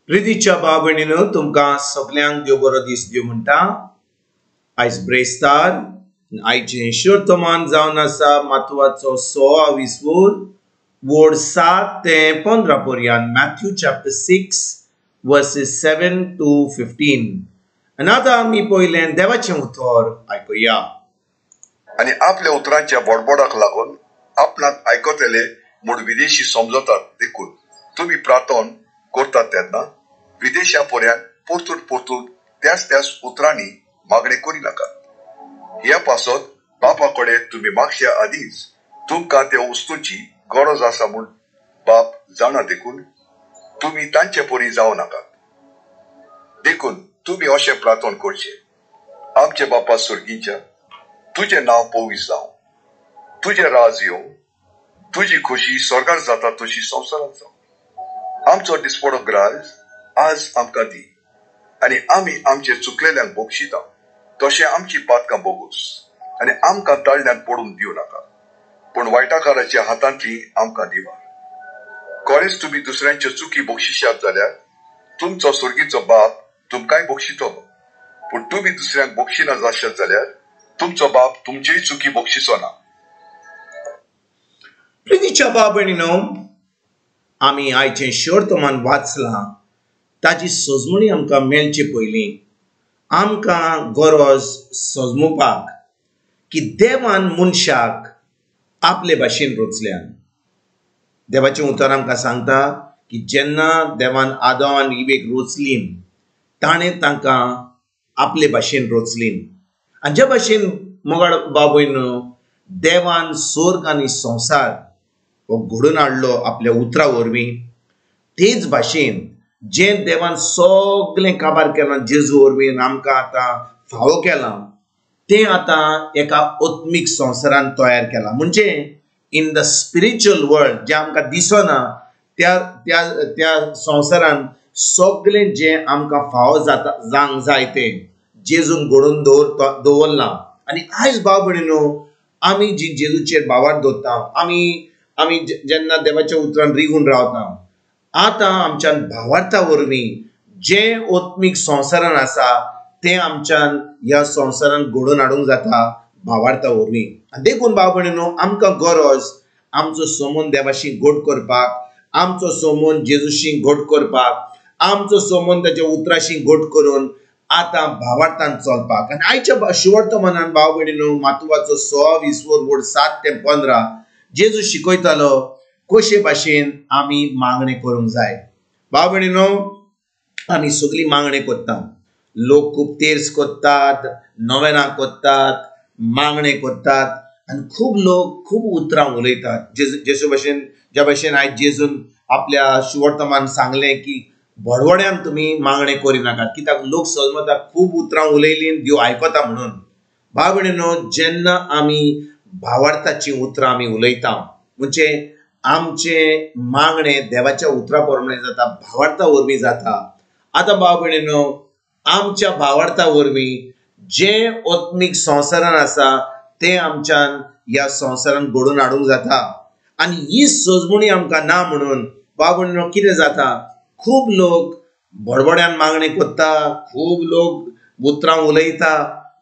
प्रितीच्या भाव भयणीनो तुमकां सगल्यांक देव बरो दीस दिवं म्हणटा। आयज ब्रेस्तार आयचे शोर्तमान जावन आसा मातवाचो 6 वोड 7 ते 15 पर्यंत मॅथ्यू चॅप्टर 6 वर्सेस 7 to 15। आनी आतां आमी पयलें देवाचें उतर आयकुया। आणि आपल्या उतरांच्या बडबडाक लागून आपणाक आयकतले म्हूण विदेशी समजतात देखून तुम्ही प्रार्थना करतात तेन्ना विदेशा पर्यंत परतून त्याच उतरांनी मागणे करी नाकात। ह्या पासत बापा कडेन तुम्ही मागच्या आदींच तुमकां त्या वस्तूंची गरज आसा म्हूण बाप जाणा देखून तुम्ही तांचे परी जावं नाकात। देखून तुम्ही अशें प्रार्थना करचे, आमचे बापा स्वर्गीच्या, तुझे नाव पवित्र जावं, तुझे राज येवं, तुझी खुशी स्वर्गार जाता तशी संवसारात जावं। आमचो दिसपडो ग्रास आज आमकां दी, आणि आमी आमचे चुकलेल्यांक बक्षिता तशें आमची पातकां बोगूस, आणि आमकां ताळण्यांत पडून दिवं नाका, पूण वायटाकाराच्या हातांतली आमकां दिवार। खरेंच तुम्ही दुसऱ्यांच्यो चुकी बक्षिशात जाल्यार तुमचो स्वर्गीचो बाप तुमकांय बक्षितलो, पूण तुम्ही दुसऱ्यांक बक्षिना जाशात जाल्यार तुमचो बाप तुमचेय चुकी बक्षिसो ना। प्रितीच्या भाव भयणीनो आमी आयचें शोर्तमान वाचलां ताची सजमणी आमकां मेळचे पयलीं आमकां गरज सजमुपाक की देवान मनशाक आपले भाशेन रचल्यान। देवाचें उतर आमकां सांगता की जेन्ना देवान आदम आनी इवेक रचलीं ताणें तांकां आपले भाशेन रचलीं, आनी जे भाशेन मोगाळ भाव भयणीनो देवान स्वर्ग आनी संवसार हो घडोवन हाडलो आपल्या उतरा वरवीं, तेच भाशेन जें देवान सगळें काबार केलां जेजू वरवीं आमकां आतां फावो केलां तें आतां एका आत्मीक संवसारान तयार केलां। म्हणजे इन द स्पिरिच्युअल वर्ल्ड जें आमकां दिसना त्या संवसारान सगळें जें आमकां फावो जावंक जाय तें जेजून घडोवन दवरलां। आनी आयज भाव भयणीनो आमी जी जेजूचेर भावार्थ दवरता, आमी जेन्ना देवाच्या उतरान रिगून रावता, आतां आमच्यान भावार्था वरवीं जें आत्मीक संवसारान आसा तें आमच्यान ह्या संवसारान घडोवन हाडूंक जाता भावार्था वरवीं। आनी देखून भाव भयणीनो आमकां गरज आमचो संबंद देवाशी घट करपाक, आमचो संबंद जेजूशी घट करपाक, आमचो संबंद ताच्या उतराशी घट करून आतां भावार्थान चलपाक। आनी आयच्या शिवर्तमानान भाव भयणीनो मातवाचो 6 वोड 7 ते 15 जेजू शिकयतालो कशे भाशेन आमी मागणे करूंक जाय। भाव भयणीनो आमी सगळी मागणे करता, लोक खूब तेर्स करतात, नोवेनां करतात, मागणे करतात, आनी खूब लोक खूब उतरां उलयतात ज्या भाशेन आयज जेजून आपल्या शिवर्तमान सांगलें की बडबड्यान तुमी मागणे करी नाकात, कित्याक लोक समजता खूब उतरां उलयलीं देव आयकता म्हणून। भाव भयणीनो जेन्ना आमी भावार्थाची उतरां आमी उलयता म्हणजे आमचे मागणे देवाच्या उतरा प्रमाणे जाता, भावार्था वरवीं जाता। आतां भाव भयणीनो आमच्या भावार्था वरवीं जें आत्मीक संवसारान आसा तें आमच्यान ह्या संवसारान घडोवन हाडूंक जाता। आनी ही सजमणी आमकां ना म्हणून भाव भयणीनो कितें जाता, खूब लोक बडबड्यान मागणे करता, खूब लोक उतरां उलयता,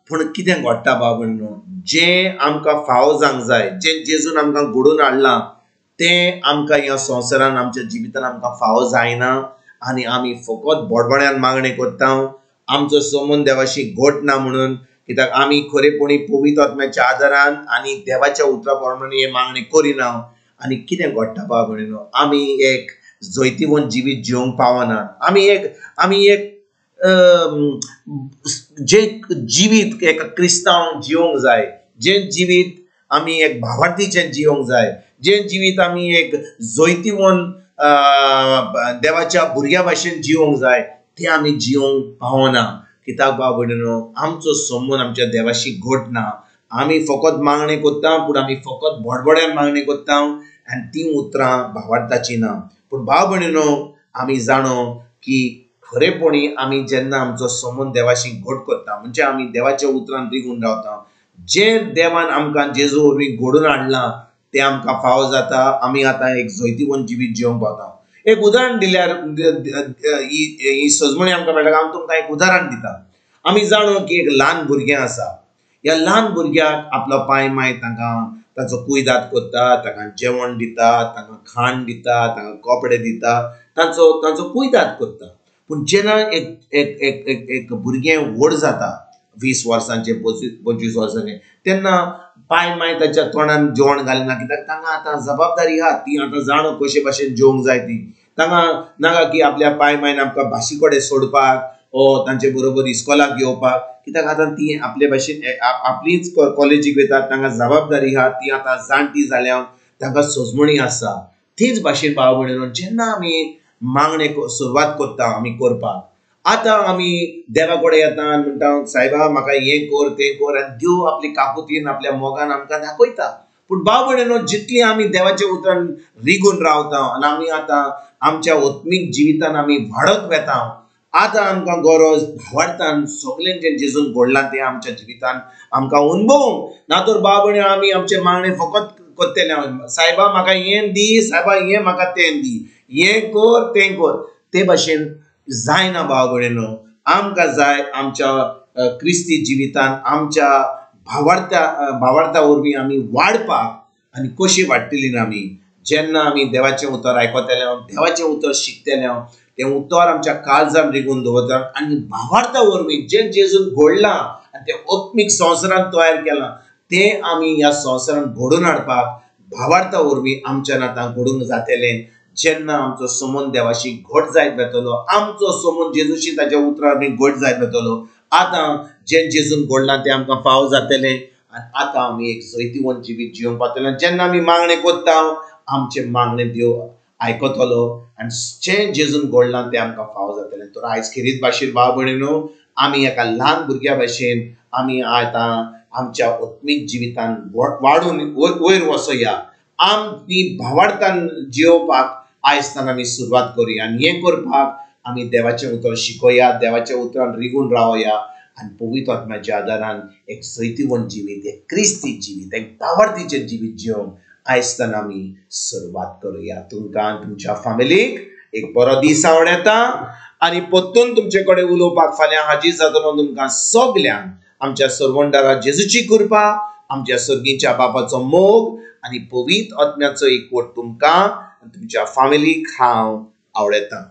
पूण कितें घडटा भाव भयणीनो जें आमकां फावो जावंक जाय, जें जेजून आमकां घडोवन हाडलां तें आमकां ह्या संवसारान आमच्या जिवितान आमकां फावो जायना। आनी आमी फकत बडबड्यान मागणे करता, आमचो संबंद देवाशी घट ना म्हणून, कित्याक आमी खरेपणी पवित्र आत्म्याच्या आदारान आनी देवाच्या उतरा प्रमाणे हे मागणे करिना। आनी कितें घडटा भाव भयणीनो आमी एक जैतिवंत जिवीत जिवंक पावना। आमी एक जे जिवीत एका क्रिस्तांव जिवंक जाय, जें जिवीत आमी एक भावार्थीचें जिवंक जाय, जें जिवीत आमी एक जैतिवंत देवाच्या भुरग्या भाशेन जिवंक जाय तें आमी जिवंक पावना। कित्याक भाव भयणीनो आमचो संबंद आमच्या देवाशी घट ना। आमी फकत मागणे करता, पूण आमी फकत बडबड्यान मागणे करता आनी ती उतरां भावार्थाची ना। पूण भाव भयणीनो आमी जाणो की खरेपणी आमी जेन्ना आमचो संबंद देवाशी घट करता म्हणजे आमी देवाच्या उतरान रिगून रावता, जें देवान आमकां जेजू वरवीं घडोवन हाडलां तें आमकां फावो जाता, आमी आतां एक जैतिवंत जिवीत जिवंक पावता। एक उदाहरण दिल्यार ही सजमणी आमकां मेळटा। हांव तुमकां एक उदाहरण दिता। आमी जाणो की एक ल्हान भुरगें आसा, ह्या ल्हान भुरग्याक आपलो पाय माय ताचो कुयदाद करता, ताका जेवण दिता, ताका खाण दिता, ताका कपडे दिता, ताचो कुयदाद करता। पूण जेन्ना एक भुरगें व्हड जाता 20 वर्सांचे 25 वर्सांचे, तेन्ना पाय माय ताच्या तोंडान जेवण घालना, कित्याक तांकां आतां जबाबदारी आहा, ती आतां जाणो कशे भाशेन जेवंक जाय ती। तांकां नाका की आपल्या पाय मायन आमकां भाशी कडेन सोडपाक ओ तांचे बरोबर इस्कॉलाक येवपाक, कित्याक आतां ती आपले भाशेन आपलीच कॉलेजीक वयतात, तांकां जबाबदारी आहा, ती आतां जाणटी जाल्या, तांकां सजमणी आसा। तीच भाशेन भाव भयणीनो, जेन्ना आमी मागणे सुरवात करता आमी करपाक, आतां आमी देवा कडेन येता आनी म्हणटा सायबा म्हाका हें कर तें कर, आनी देव आपली काकुतीन आपल्या मोगान आमकां दाखयता। पूण भाव भयणीनो, जितली आमी देवाच्या उतरान रिगून रावता आनी आमी आतां आमच्या आत्मीक जिवितान आमी वाडत वेता, आतां आमकां गरज भावार्थान सगळें जें जेजून घडलां तें आमच्या जिवितान आमकां अनुभवंक ना। तर भाव भयणी, आमी आमचे मागणे फकत करतले, सायबा म्हाका हें दी, सायबा हें म्हाका तें दी, हें कर तें कर, ते भाशेन जायना भाव भयणीनो। आमकां जाय आमच्या क्रिस्ती जिवितान आमच्या भावार्था वरवीं आमी वाडपाक। आनी कशी वाडटलीं आमी, जेन्ना आमी देवाचें उतर आयकतले, देवाचें उतर शिकतले, तें उतर आमच्या काळजान रिगून दवरता, आनी भावार्था वरवीं जें जेजून घडलां आनी तें आत्मीक संवसारान तयार केलां, तें आमी ह्या संवसारान घडोवन हाडपाक भावार्था वरवीं आमच्यान आतां घडोवंक जातलें। जेन्ना आमचो संबंद देवाशी घट जायत वतलो, आमचो संबंद जेजूशी ताच्या उतरांनी घट जायत वतलो, आतां जें जेजून घडलां तें आमकां फाव जातलें, आनी आतां आमी एक जैतिवंत जिवीत जिवंक पावतले। जेन्ना आमी मागणे करता, आमचे मागणे देव आयकतलो, आनी जें जेजून घडलां तें आमकां फाव जातलें। तर आयज खेरीत भाशेन भाव भयणीनो, आमी एका ल्हान भुरग्या भाशेन आमी आतां आमच्या आत्मीक जिवितान वाडून वयर वचोया। आमी भावार्थान जियोवपाक आयजतान आमी सुरवात करुया, आनी हें करपाक आमी देवाचें उतर शिकोया, देवाच्या उतरान रिगून रावया, आनी पवित्र आत्म्याच्या आदारान एक जैतिवंत जिवीत, एक क्रिस्ती जिवीत, एक भावार्थीचें जिवीत जिवंक आयजतान आमी सुरवात करुया। तुमकां तुमच्या फॅमिलीक एक बरो दीस आवड येता, आनी परतून तुमचे कडेन उलोवपाक फाल्यां हाजीर जातलो तुमकां सगल्यांक। आमच्या सर्वंडारा जेजूची कृपा, आमच्या सर्गीच्या बापाचो मोग आनी पवित्र आत्म्याचो एकवट तुमकां आनी तुमच्या फॅमिलीक हांव आवडयतां।